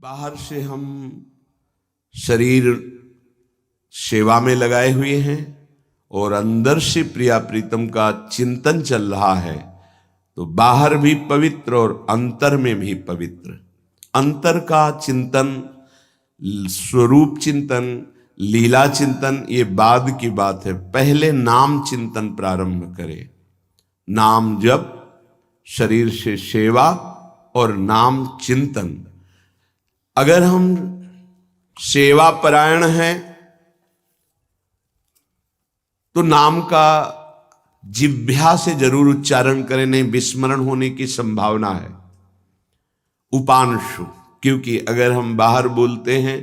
बाहर से हम शरीर सेवा में लगाए हुए हैं और अंदर से प्रिया प्रीतम का चिंतन चल रहा है, तो बाहर भी पवित्र और अंतर में भी पवित्र। अंतर का चिंतन, स्वरूप चिंतन, लीला चिंतन ये बाद की बात है। पहले नाम चिंतन प्रारंभ करें। नाम जप, शरीर से सेवा और नाम चिंतन। अगर हम सेवा परायण हैं तो नाम का जिह्वा से जरूर उच्चारण करें, नहीं विस्मरण होने की संभावना है। उपांशु, क्योंकि अगर हम बाहर बोलते हैं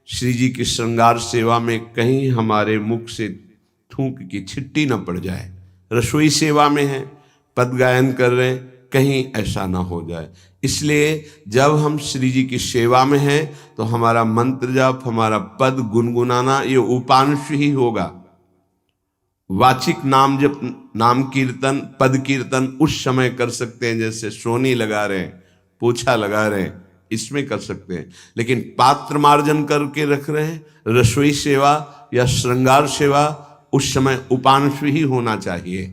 श्री जी की श्रृंगार सेवा में, कहीं हमारे मुख से थूक की छिट्टी न पड़ जाए। रसोई सेवा में है, पद गायन कर रहे हैं, कहीं ऐसा ना हो जाए। इसलिए जब हम श्री जी की सेवा में हैं तो हमारा मंत्र जाप, हमारा पद गुनगुनाना ये उपांश ही होगा। वाचिक नाम जप, नाम कीर्तन, पद कीर्तन उस समय कर सकते हैं, जैसे सोनी लगा रहे हैं, पोछा लगा रहे हैं, इसमें कर सकते हैं। लेकिन पात्र मार्जन करके रख रहे हैं, रसोई सेवा या श्रृंगार सेवा, उस समय उपांश ही होना चाहिए।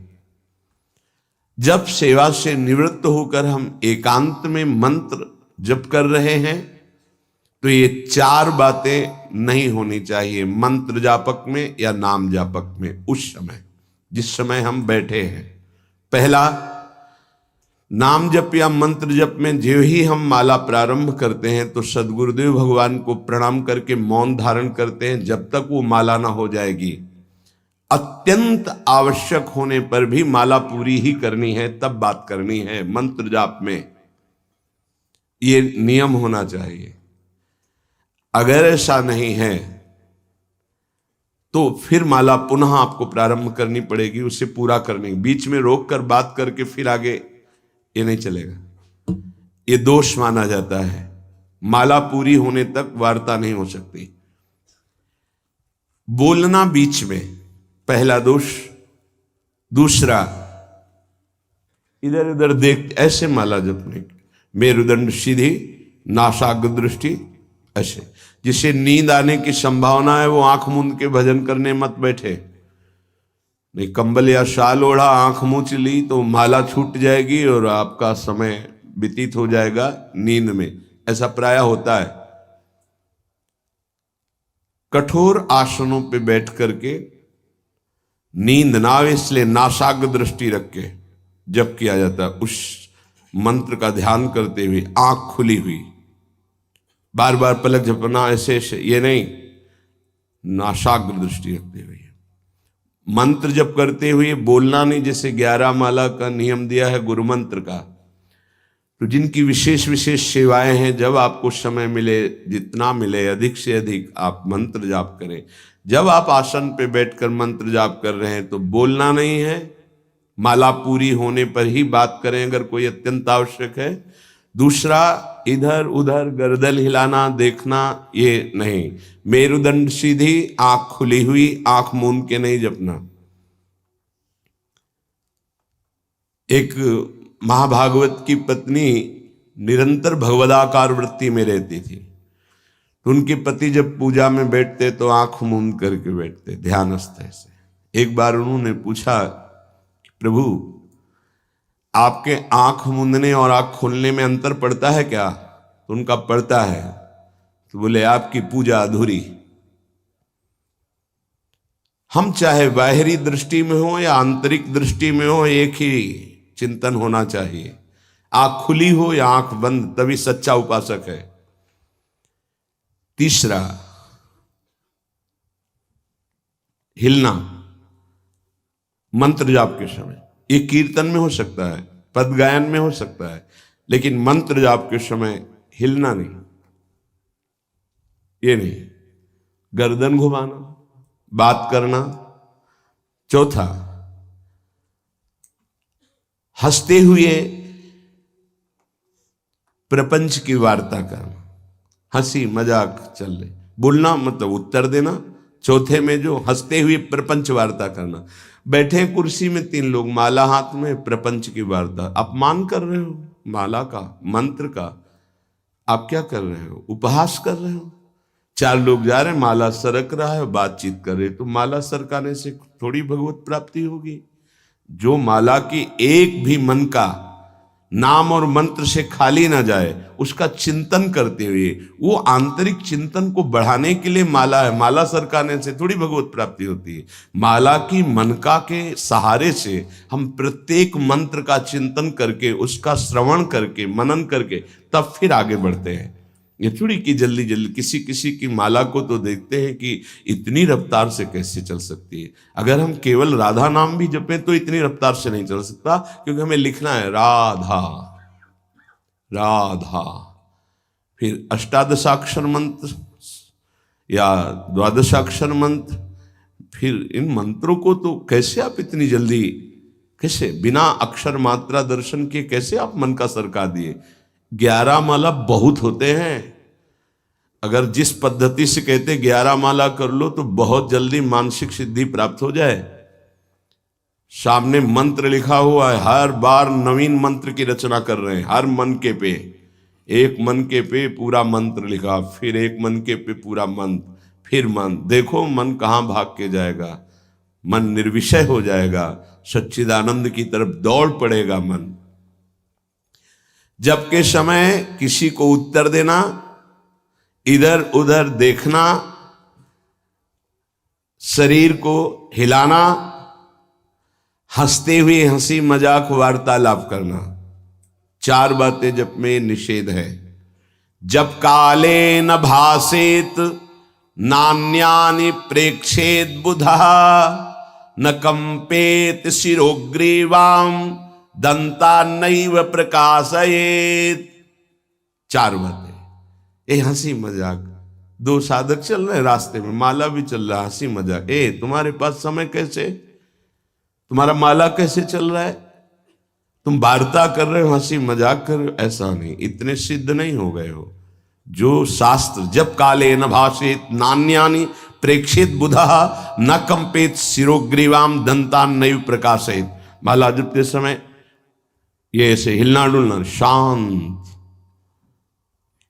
जब सेवा से निवृत्त होकर हम एकांत में मंत्र जप कर रहे हैं तो ये चार बातें नहीं होनी चाहिए मंत्र जापक में या नाम जापक में। उस समय जिस समय हम बैठे हैं, पहला, नाम जप या मंत्र जप में जो ही हम माला प्रारंभ करते हैं तो सदगुरुदेव भगवान को प्रणाम करके मौन धारण करते हैं जब तक वो माला ना हो जाएगी। अत्यंत आवश्यक होने पर भी माला पूरी ही करनी है, तब बात करनी है। मंत्र जाप में ये नियम होना चाहिए। अगर ऐसा नहीं है तो फिर माला पुनः आपको प्रारंभ करनी पड़ेगी, उसे पूरा करने। बीच में रोक कर बात करके फिर आगे, ये नहीं चलेगा, ये दोष माना जाता है। माला पूरी होने तक वार्ता नहीं हो सकती। बोलना बीच में, पहला दोष। दूसरा, इधर उधर देख ऐसे माला जपने, मेरुदंड सीधी, नासाग्र दृष्टि ऐसे। जिसे नींद आने की संभावना है वो आंख मूंद के भजन करने मत बैठे। नहीं, कंबल या शाल ओढ़ा, आंख मूंद ली तो माला छूट जाएगी और आपका समय व्यतीत हो जाएगा नींद में। ऐसा प्राय होता है। कठोर आसनों पे बैठ करके नींद ना आवे इसलिए नासाग्र दृष्टि रख के जप किया जाता है। उस मंत्र का ध्यान करते हुए आंख खुली हुई, बार बार पलक झपकना ऐसे ऐसे, ये नहीं, नासाग्र दृष्टि रखते हुए मंत्र जप करते हुए बोलना नहीं। जैसे 11 माला का नियम दिया है गुरु मंत्र का, तो जिनकी विशेष विशेष सेवाएं हैं, जब आपको समय मिले, जितना मिले अधिक से अधिक आप मंत्र जाप करें। जब आप आसन पे बैठकर मंत्र जाप कर रहे हैं तो बोलना नहीं है, माला पूरी होने पर ही बात करें अगर कोई अत्यंत आवश्यक है। दूसरा, इधर उधर गर्दन हिलाना, देखना, ये नहीं। मेरुदंड सीधी, आंख खुली हुई, आंख मूंद के नहीं जपना। एक महाभागवत की पत्नी निरंतर भगवदाकार वृत्ति में रहती थी, तो उनके पति जब पूजा में बैठते तो आंख मूंद करके बैठते, ध्यानस्थ ऐसे। एक बार उन्होंने पूछा, प्रभु आपके आंख मूंदने और आंख खोलने में अंतर पड़ता है क्या? तो उनका पड़ता है। तो बोले आपकी पूजा अधूरी। हम चाहे बाहरी दृष्टि में हो या आंतरिक दृष्टि में हो, एक ही चिंतन होना चाहिए। आंख खुली हो या आंख बंद, तभी सच्चा उपासक है। तीसरा, हिलना मंत्र जाप के समय। ये कीर्तन में हो सकता है, पद गायन में हो सकता है, लेकिन मंत्र जाप के समय हिलना नहीं, ये नहीं। गर्दन घुमाना, बात करना। चौथा, हंसते हुए प्रपंच की वार्ता करना, हंसी मजाक चल रही, बोलना मतलब उत्तर देना। चौथे में जो हंसते हुए प्रपंच वार्ता करना। बैठे कुर्सी में 3 लोग, माला हाथ में, प्रपंच की वार्ता। अपमान कर रहे हो माला का, मंत्र का। आप क्या कर रहे हो? उपहास कर रहे हो। 4 लोग जा रहे हैं, माला सरक रहा है, बातचीत कर रहे, तो माला सरकाने से थोड़ी भगवत प्राप्ति होगी। जो माला की एक भी मन का नाम और मंत्र से खाली ना जाए, उसका चिंतन करते हुए, वो आंतरिक चिंतन को बढ़ाने के लिए माला है। माला सरकाने से थोड़ी भगवत प्राप्ति होती है। माला की मनका के सहारे से हम प्रत्येक मंत्र का चिंतन करके, उसका श्रवण करके, मनन करके तब फिर आगे बढ़ते हैं। ये थोड़ी कि जल्दी जल्दी किसी किसी की माला को तो देखते हैं कि इतनी रफ्तार से कैसे चल सकती है। अगर हम केवल राधा नाम भी जपें तो इतनी रफ्तार से नहीं चल सकता, क्योंकि हमें लिखना है राधा राधा। फिर अष्टादशाक्षर मंत्र या द्वादशाक्षर मंत्र, फिर इन मंत्रों को तो कैसे आप इतनी जल्दी, कैसे बिना अक्षर मात्रा दर्शन के कैसे आप मन का सरका दिए? 11 माला बहुत होते हैं। अगर जिस पद्धति से कहते 11 माला कर लो तो बहुत जल्दी मानसिक सिद्धि प्राप्त हो जाए। सामने मंत्र लिखा हुआ है, हर बार नवीन मंत्र की रचना कर रहे हैं। हर मन के पे, एक मन के पे पूरा मंत्र लिखा, फिर एक मन के पे पूरा मंत्र, फिर मन। देखो मन कहाँ भाग के जाएगा, मन निर्विषय हो जाएगा, सच्चिदानंद की तरफ दौड़ पड़ेगा मन। जब के समय किसी को उत्तर देना, इधर उधर देखना, शरीर को हिलाना, हंसते हुए हंसी मजाक वार्तालाप करना, 4 बातें जब में निषेध है। जब काले न भासेत नान्यानि प्रेक्षेत बुधा, न कंपेत शिरोग्रीवाम दंता नैव प्रकाशयेत। 4 बातें। ए हंसी मजाक, 2 साधक चल रहे हैं रास्ते में, माला भी चल रहा है, हंसी मजाक। तुम्हारे पास समय कैसे, तुम्हारा माला कैसे चल रहा है? तुम वार्ता कर रहे हो, हंसी मजाक कर रहे हो, ऐसा नहीं, इतने सिद्ध नहीं हो गए हो। जो शास्त्र जब काले न भाषेत नान्यानि प्रेक्षित बुधा न कंपेत शिरोग्रीवाम दंतान नैव प्रकाशयेत। माला जपते समय ये ऐसे हिलना डुलना, शांत,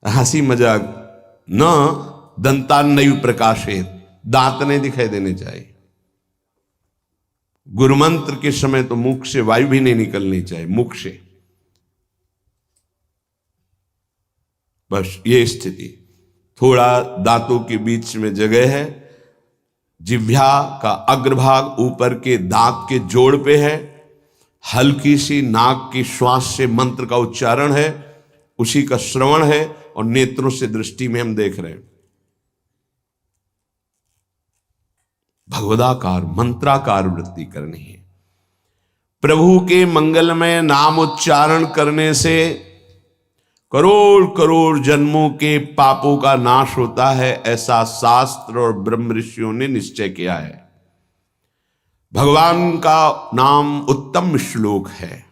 हंसी मजाक, न दंतान नैव प्रकाशयेत, दांत नहीं दिखाई देने चाहिए। गुरुमंत्र के समय तो मुख से वायु भी नहीं निकलनी चाहिए, मुख से। बस ये स्थिति, थोड़ा दांतों के बीच में जगह है, जिह्वा का अग्रभाग ऊपर के दांत के जोड़ पे है, हल्की सी नाक की श्वास से मंत्र का उच्चारण है, उसी का श्रवण है, और नेत्रों से दृष्टि में हम देख रहे हैं। भगवदाकार मंत्राकार वृत्ति करनी है। प्रभु के मंगलमय नाम उच्चारण करने से करोड़ करोड़ जन्मों के पापों का नाश होता है, ऐसा शास्त्र और ब्रह्म ऋषियों ने निश्चय किया है। भगवान का नाम उत्तम श्लोक है,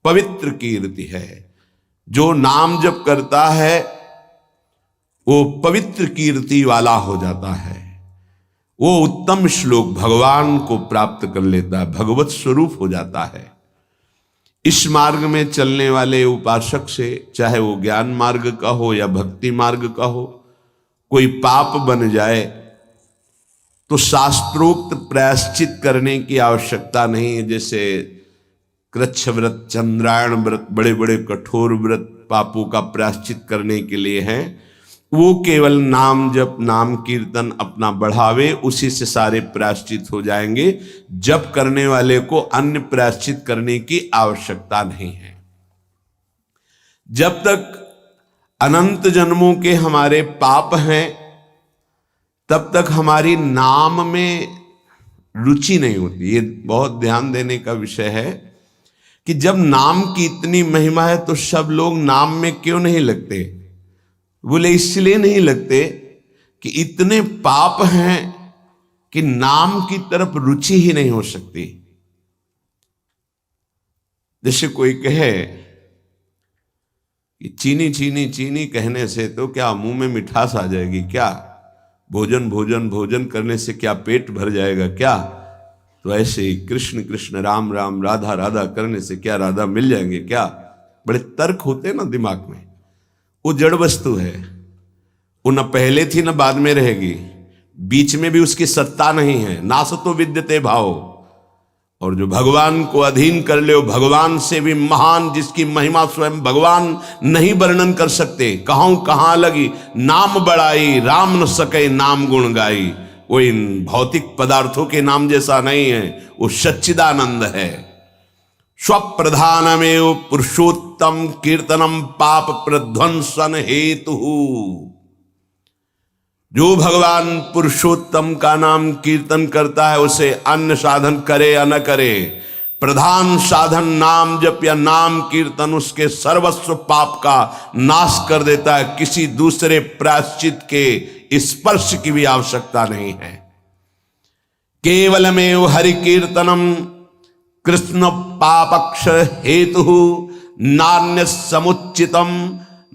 पवित्र कीर्ति है। जो नाम जप करता है वो पवित्र कीर्ति वाला हो जाता है, वो उत्तम श्लोक भगवान को प्राप्त कर लेता है, भगवत स्वरूप हो जाता है। इस मार्ग में चलने वाले उपासक से, चाहे वो ज्ञान मार्ग का हो या भक्ति मार्ग का हो, कोई पाप बन जाए तो शास्त्रोक्त प्रायश्चित करने की आवश्यकता नहीं है। जैसे कृच्छ व्रत, चंद्रायण व्रत, बड़े बड़े कठोर व्रत पापों का प्रायश्चित करने के लिए हैं, वो केवल नाम जप, नाम कीर्तन अपना बढ़ावे, उसी से सारे प्रायश्चित हो जाएंगे। जप करने वाले को अन्य प्रायश्चित करने की आवश्यकता नहीं है। जब तक अनंत जन्मों के हमारे पाप हैं, तब तक हमारी नाम में रुचि नहीं होती। ये बहुत ध्यान देने का विषय है कि जब नाम की इतनी महिमा है तो सब लोग नाम में क्यों नहीं लगते? बोले इसलिए नहीं लगते कि इतने पाप हैं कि नाम की तरफ रुचि ही नहीं हो सकती। जैसे कोई कहे कि चीनी चीनी चीनी कहने से तो क्या मुंह में मिठास आ जाएगी क्या? भोजन भोजन भोजन करने से क्या पेट भर जाएगा क्या? तो ऐसे ही कृष्ण कृष्ण राम राम राधा राधा करने से क्या राधा मिल जाएंगे क्या? बड़े तर्क होते हैं ना दिमाग में। वो जड़ वस्तु है, वो न पहले थी न बाद में रहेगी, बीच में भी उसकी सत्ता नहीं है। नासतो विद्यते भाव। और जो भगवान को अधीन कर ले, वो भगवान से भी महान, जिसकी महिमा स्वयं भगवान नहीं वर्णन कर सकते। कहूं कहां लगी नाम बड़ाई, राम न सके नाम गुण गाई। वो इन भौतिक पदार्थों के नाम जैसा नहीं है, वो सच्चिदानंद है। स्वप्रधानमेव पुरुषोत्तम कीर्तनम पाप प्रध्वंसन हेतु। जो भगवान पुरुषोत्तम का नाम कीर्तन करता है, उसे अन्य साधन करे या न करे, प्रधान साधन नाम जप या नाम कीर्तन उसके सर्वस्व पाप का नाश कर देता है। किसी दूसरे प्रायश्चित के स्पर्श की भी आवश्यकता नहीं है। केवलमेव हरि कीर्तनम कृष्ण पापक्ष हेतु नान्य समुचितम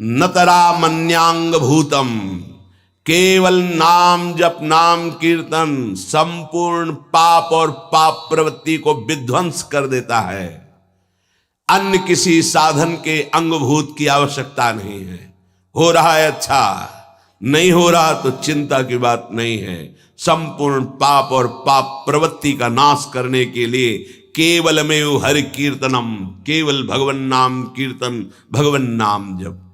नतरा मन्यांग भूतम। केवल नाम जप नाम कीर्तन संपूर्ण पाप और पाप प्रवृत्ति को विध्वंस कर देता है। अन्य किसी साधन के अंगभूत की आवश्यकता नहीं है। हो रहा है अच्छा, नहीं हो रहा तो चिंता की बात नहीं है। संपूर्ण पाप और पाप प्रवृत्ति का नाश करने के लिए केवलमेव हरि कीर्तनम, केवल भगवन नाम कीर्तन, भगवन नाम जप।